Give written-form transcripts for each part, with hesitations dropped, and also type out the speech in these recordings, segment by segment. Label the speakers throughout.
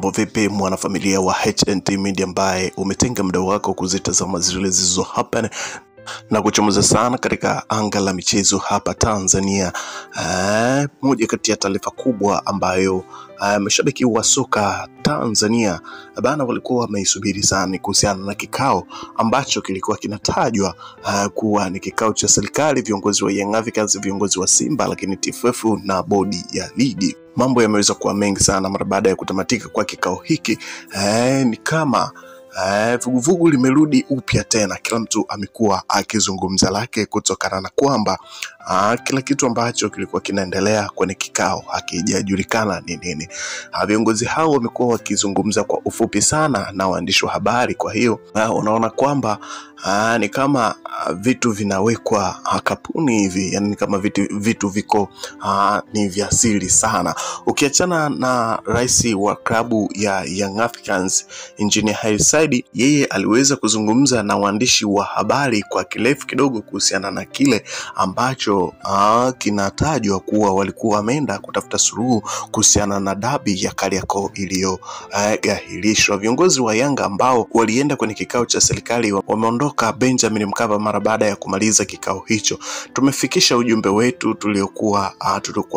Speaker 1: Mambo vipi mwanafamilia wa HNT Media ambaye umetenga muda wako kuzitazama zile zilizo hapa na kuchomoza sana katika anga la michezo hapa Tanzania. Moja kati ya taarifa kubwa ambayo mashabiki wa soka Tanzania bana walikuwa wameisubiri sana kuhusiana na kikao ambacho kilikuwa kinatajwa kuwa ni kikao cha serikali, viongozi wa Young Africans, viongozi wa Simba, lakini TFF na bodi ya ligi. Mambo yameweza kuwa mengi sana mara baada ya kutamatika kwa kikao hiki. Ni kama vuguvugu limerudi upya tena. Kila mtu amekuwa akizungumza lake kutokana na kwamba kila kitu ambacho kilikuwa kinaendelea kwenye kikao hakijajulikana ni nini. Viongozi hao wamekuwa wakizungumza kwa ufupi sana na waandishi wa habari. Kwa hiyo unaona kwamba ni kama vitu vinawekwa kapuni hivi, yani kama vitu viko ni vya siri sana. Ukiachana na rais wa klabu ya Young Africans Engineer Hersi Said, yeye aliweza kuzungumza na waandishi wa habari kwa kirefu kidogo kuhusiana na kile ambacho kinatajwa kuwa walikuwa wameenda kutafuta suluhu kuhusiana na dabi ya Kariakoo iliyogahirishwa. Viongozi wa Yanga ambao walienda kwenye kikao cha serikali wameondoka Benjamin Mkapa mara baada ya kumaliza kikao hicho. Tumefikisha ujumbe wetu tuliokuwa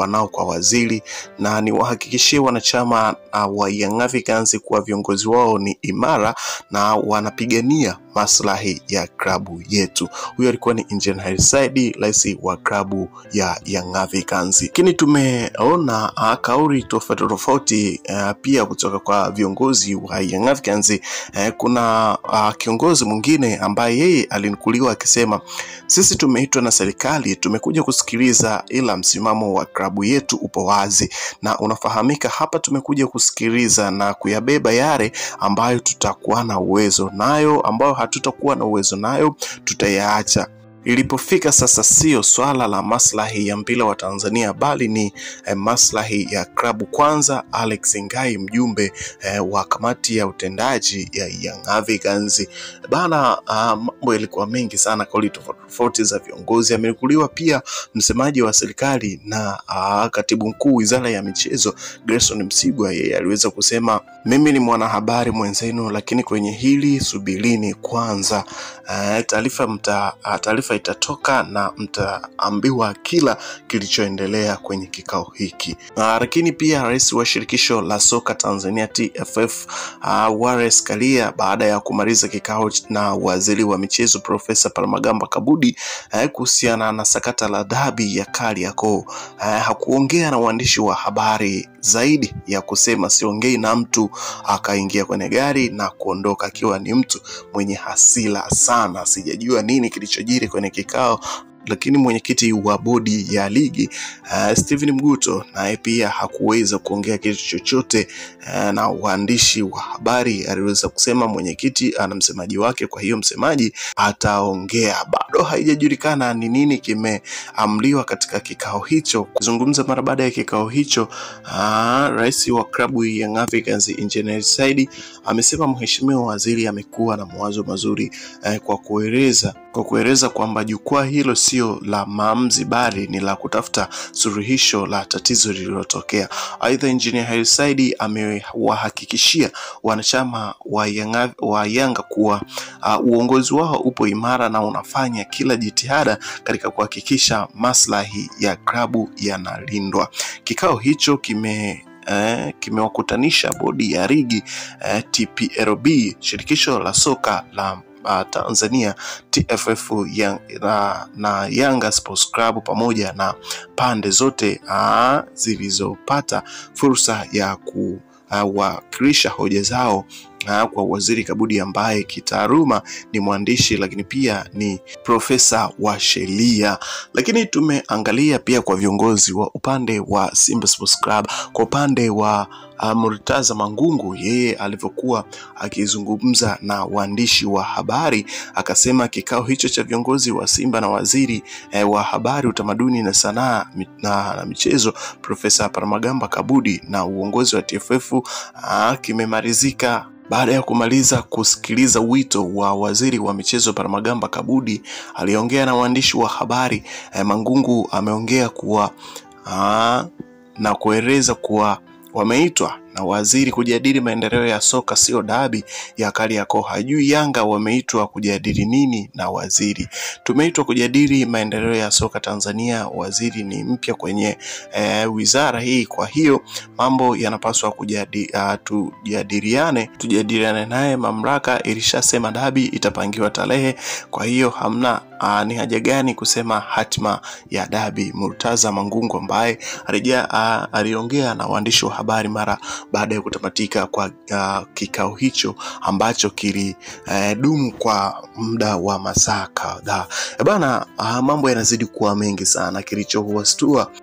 Speaker 1: nao kwa waziri, na ni wahakikishie wanachama wa Young Africans kuwa viongozi wao ni imara na wanapigania maslahi ya klabu yetu. Huyo alikuwa ni Engineer Hersi Said, rais wa klabu ya Young Africans. Lakini tumeona kauli tofauti pia kutoka kwa viongozi wa Young Africans. Kuna kiongozi mwingine ambaye yeye alinukuliwa akisema, sisi tumeitwa na serikali, tumekuja kusikiliza, ila msimamo wa klabu yetu upo wazi na unafahamika. Hapa tumekuja kusikiliza na kuyabeba yale ambayo tutakuwa na uwezo nayo, ambayo hatutakuwa na uwezo nayo tutayaacha. Ilipofika sasa sio swala la maslahi ya mpira wa Tanzania, bali ni maslahi ya klabu kwanza. Alex Ngai, mjumbe wa kamati ya utendaji ya Young Africans bana, mambo yalikuwa mengi sana, kauli tofauti za viongozi. Amenukuliwa pia msemaji wa serikali na katibu mkuu wizara ya michezo Gerson Msigwa. Yeye aliweza kusema, mimi ni mwanahabari mwenzenu, lakini kwenye hili subirini kwanza. Taarifa itatoka na mtaambiwa kila kilichoendelea kwenye kikao hiki. Lakini pia rais wa shirikisho la soka Tanzania TFF Wallace Karia, baada ya kumaliza kikao na waziri wa michezo Profesa Palamagamba Kabudi kuhusiana na sakata la dabi ya Kariakoo, hakuongea na waandishi wa habari zaidi ya kusema siongei na mtu, akaingia kwenye gari na kuondoka akiwa ni mtu mwenye hasira sana. Sijajua nini kilichojiri kwenye kikao, lakini mwenyekiti wa bodi ya ligi Steven Mguto naye pia hakuweza kuongea kitu chochote na waandishi wa habari. Aliweza kusema mwenyekiti ana msemaji wake, kwa hiyo msemaji ataongea. Bado haijajulikana ni nini kimeamliwa katika kikao hicho. Kuzungumza mara baada ya kikao hicho, rais wa klabu ya Young Africans Engineer Hersi Said amesema mheshimiwa waziri amekuwa na mawazo mazuri kwa kueleza kwamba jukwaa hilo sio la maamuzi bali ni la kutafuta suluhisho la tatizo lililotokea. Aidha, Engineer Hersi Said amewahakikishia wanachama wa Yanga kuwa uongozi wao upo imara na unafanya kila jitihada katika kuhakikisha maslahi ya klabu yanalindwa. Kikao hicho kimewakutanisha bodi ya ligi, TPLB, shirikisho la soka la Tanzania TFF na Yanga Sports Club pamoja na pande zote zilizopata fursa ya kuwakilisha hoja zao kwa waziri Kabudi ambaye kitaaluma ni mwandishi lakini pia ni profesa wa sheria. Lakini tumeangalia pia kwa viongozi wa upande wa Simba Sports Club. Kwa upande wa Murtaza Mangungu, yeye alivyokuwa akizungumza na waandishi wa habari, akasema kikao hicho cha viongozi wa Simba na waziri wa habari, utamaduni na sanaa na michezo Profesa Palamagamba Kabudi na uongozi wa TFF kimemalizika. Baada ya kumaliza kusikiliza wito wa waziri wa michezo Palamagamba Kabudi, aliongea na waandishi wa habari. Mangungu ameongea kuwa na kueleza kuwa wameitwa na waziri kujadili maendeleo ya soka sio dabi ya Kariakoo. Hajui Yanga wameitwa kujadili nini na waziri. Tumeitwa kujadili maendeleo ya soka Tanzania, waziri ni mpya kwenye wizara hii, kwa hiyo mambo yanapaswa tujadiliane naye. Mamlaka ilishasema dabi itapangiwa tarehe, kwa hiyo hamna ni haja gani kusema hatima ya dabi. Murtaza Mangungu ambaye aliongea na waandishi wa habari mara baada ya kutamatika kwa kikao hicho ambacho kilidumu kwa muda wa masaa kadhaa. Bana, mambo yanazidi kuwa mengi sana.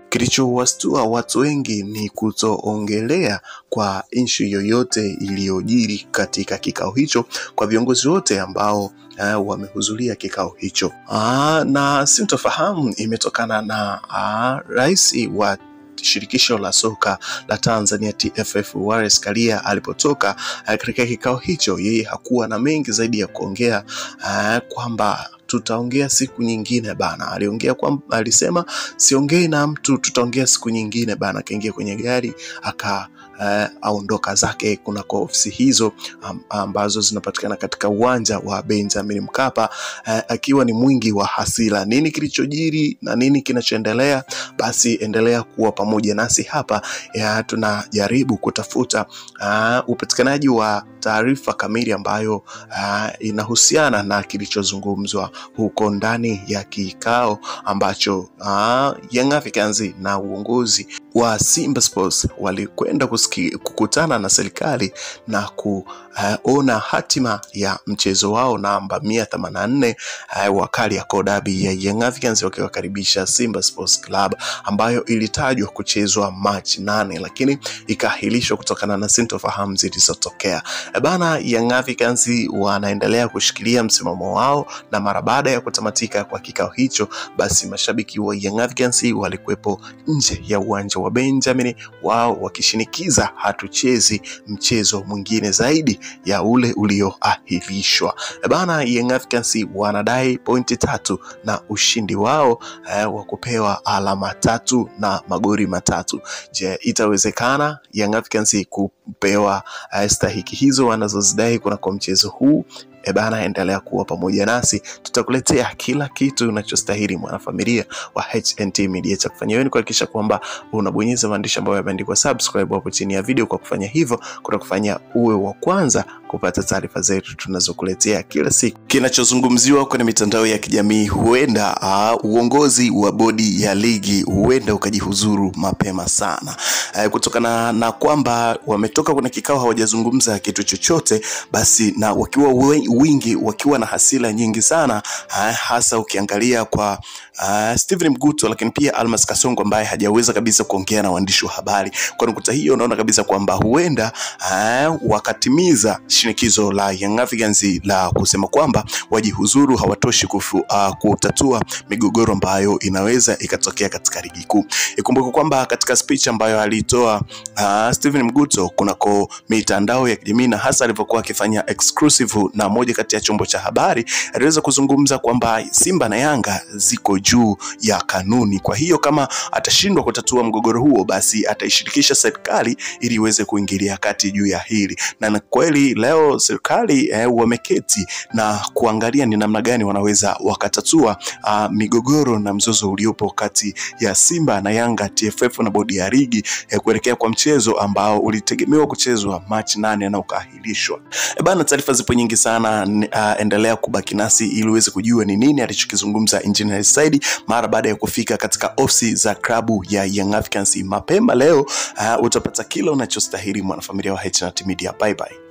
Speaker 1: Kilichowastua watu wengi ni kutoongelea kwa issue yoyote iliyojiri katika kikao hicho kwa viongozi wote ambao wamehudhuria kikao hicho. Na sintofahamu imetokana na rais wa shirikisho la soka la Tanzania TFF Wallace Karia alipotoka katika kikao hicho. Yeye hakuwa na mengi zaidi ya kuongea kwamba tutaongea siku nyingine bana. Alisema siongei na mtu, tutaongea siku nyingine bana. Akaingia kwenye gari aondoka zake kunako ofisi hizo ambazo zinapatikana katika uwanja wa Benjamin Mkapa, akiwa ni mwingi wa hasira. Nini kilichojiri na nini kinachoendelea? Basi endelea kuwa pamoja nasi hapa. Tunajaribu kutafuta upatikanaji wa taarifa kamili ambayo inahusiana na kilichozungumzwa huko ndani ya kikao ambacho Young Africans na uongozi wa Simba Sports walikwenda kukutana na serikali na kuona hatima ya mchezo wao namba 184 wa Kariakoo Derby ya Young Africans wakiwakaribisha Simba Sports Club, ambayo ilitajwa kuchezwa March 8 lakini ikaahirishwa kutokana na sintofahamu zilizotokea. Bana, Young Africans wanaendelea kushikilia msimamo wao, na mara baada ya kutamatika kwa kikao hicho, basi mashabiki wa Young Africans walikuwepo nje ya uwanja wa Benjamin, wao wakishinikiza hatuchezi mchezo mwingine zaidi ya ule ulioahirishwa. Bana, Young Africans wanadai pointi 3 na ushindi wao wa kupewa alama 3 na magoli 3. Je, itawezekana Young Africans kupewa stahiki hizo wanazozidai kwa mchezo huu? Bana, endelea kuwa pamoja nasi, tutakuletea kila kitu unachostahili mwanafamilia wa HNT Media. Cha kufanya wewe ni kuhakikisha kwamba unabonyeza maandishi ambayo yameandikwa subscribe hapo chini ya video. Kwa kufanya hivyo kutakufanya uwe wa kwanza kupata taarifa zetu tunazokuletea kila siku. Kinachozungumziwa kwenye mitandao ya kijamii, huenda uongozi wa bodi ya ligi huenda ukajihuzuru mapema sana, kutokana na kwamba wametoka kwenye kikao hawajazungumza kitu chochote, basi na wakiwa wingi, wakiwa na hasira nyingi sana, hasa ukiangalia kwa Steven Mguto, lakini pia Almas Kasongo ambaye hajaweza kabisa kuongea na waandishi wa habari. Kwa nukta hiyo unaona kabisa kwamba huenda wakatimiza shinikizo la Young Africans la kusema kwamba wajihuzuru hawatoshi kutatua migogoro ambayo inaweza ikatokea katika ligi kuu. Ikumbuke kwamba katika speech ambayo alitoa Steven Mguto kunako mitandao ya kijamii, na hasa alipokuwa akifanya exclusive na moja kati ya chombo cha habari, aliweza kuzungumza kwamba Simba na Yanga ziko juu ya kanuni. Kwa hiyo kama atashindwa kutatua mgogoro huo, basi ataishirikisha serikali ili iweze kuingilia kati juu ya hili. Na kweli leo serikali wameketi na kuangalia ni namna gani wanaweza wakatatua migogoro na mzozo uliopo kati ya Simba na Yanga, TFF na bodi ya ligi kuelekea kwa mchezo ambao ulitegemewa kuchezwa March 8 na ukaahirishwa. Bana, taarifa zipo nyingi sana, endelea kubaki nasi ili uweze kujua ni nini alichokizungumza Engineer Said mara baada ya kufika katika ofisi za klabu ya Young Africans mapema leo. Utapata kila unachostahili mwanafamilia wa HNT Media. Bye bye.